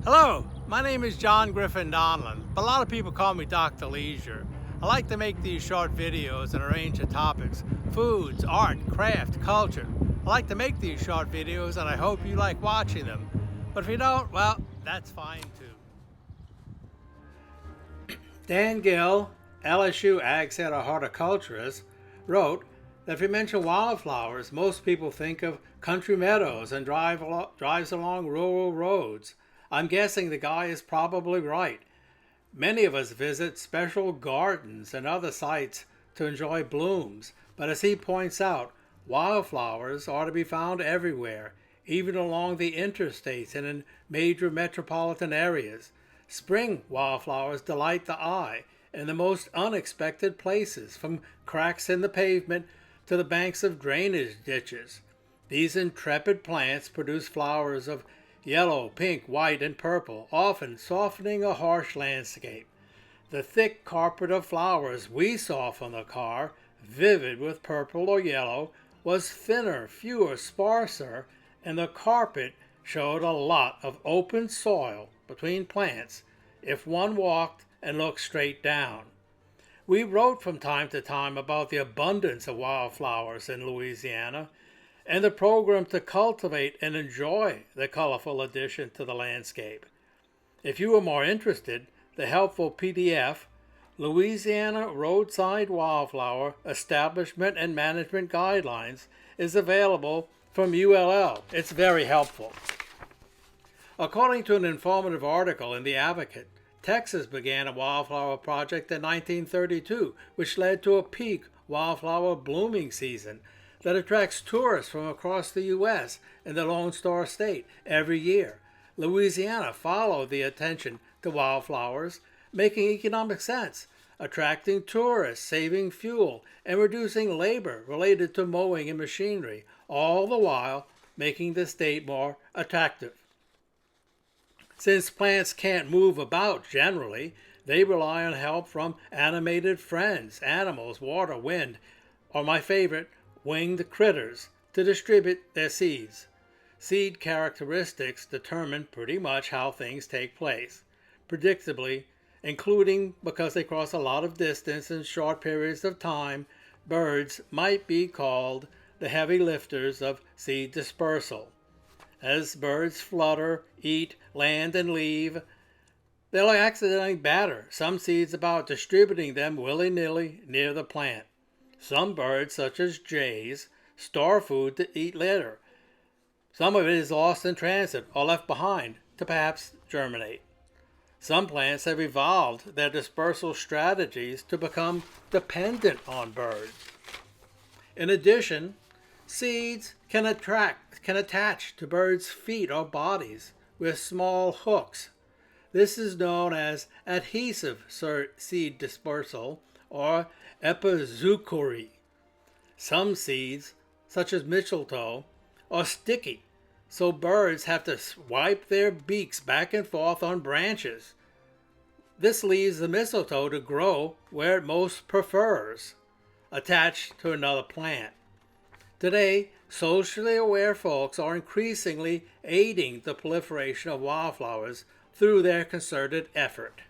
Hello, my name is John Griffin Donlin, but a lot of people call me Dr.Leisure. I like to make these short videos and arrange the topics: foods, art, craft, culture. I like to make these short videos and I hope you like watching them. But if you don't, well, that's fine too. Dan Gill, LSU AgCenter Horticulturist, wrote that if you mention wildflowers, most people think of country meadows and drives along rural roads. I'm guessing the guy is probably right. Many of us visit special gardens and other sites to enjoy blooms, but as he points out, wildflowers are to be found everywhere, even along the interstates and in major metropolitan areas. Spring wildflowers delight the eye in the most unexpected places, from cracks in the pavement to the banks of drainage ditches. These intrepid plants produce flowers of yellow, pink, white, and purple, often softening a harsh landscape. The thick carpet of flowers we saw from the car, vivid with purple or yellow, was thinner, fewer, sparser, and the carpet showed a lot of open soil between plants if one walked and looked straight down. We wrote from time to time about the abundance of wildflowers in Louisiana and the program to cultivate and enjoy the colorful addition to the landscape. If you are more interested, the helpful PDF, Louisiana Roadside Wildflower Establishment and Management Guidelines, is available from ULL. It's very helpful. According to an informative article in The Advocate, Texas began a wildflower project in 1932, which led to a peak wildflower blooming season that attracts tourists from across the U.S. and the Lone Star State every year. Louisiana followed the attention to wildflowers, making economic sense, attracting tourists, saving fuel, and reducing labor related to mowing and machinery, all the while making the state more attractive. Since plants can't move about generally, they rely on help from animated friends, animals, water, wind, or my favorite, winged critters, to distribute their seeds. Seed characteristics determine pretty much how things take place, predictably, including because they cross a lot of distance in short periods of time. Birds might be called the heavy lifters of seed dispersal. As birds flutter, eat, land, and leave, they'll accidentally batter some seeds about, distributing them willy-nilly near the plant. Some birds, such as jays, store food to eat later. Some of it is lost in transit or left behind to perhaps germinate. Some plants have evolved their dispersal strategies to become dependent on birds. In addition, seeds can attach to birds' feet or bodies with small hooks. This is known as adhesive seed dispersal or epizoochory. Some seeds, such as mistletoe, are sticky, so birds have to swipe their beaks back and forth on branches. This leaves the mistletoe to grow where it most prefers, attached to another plant. Today, socially aware folks are increasingly aiding the proliferation of wildflowers through their concerted effort.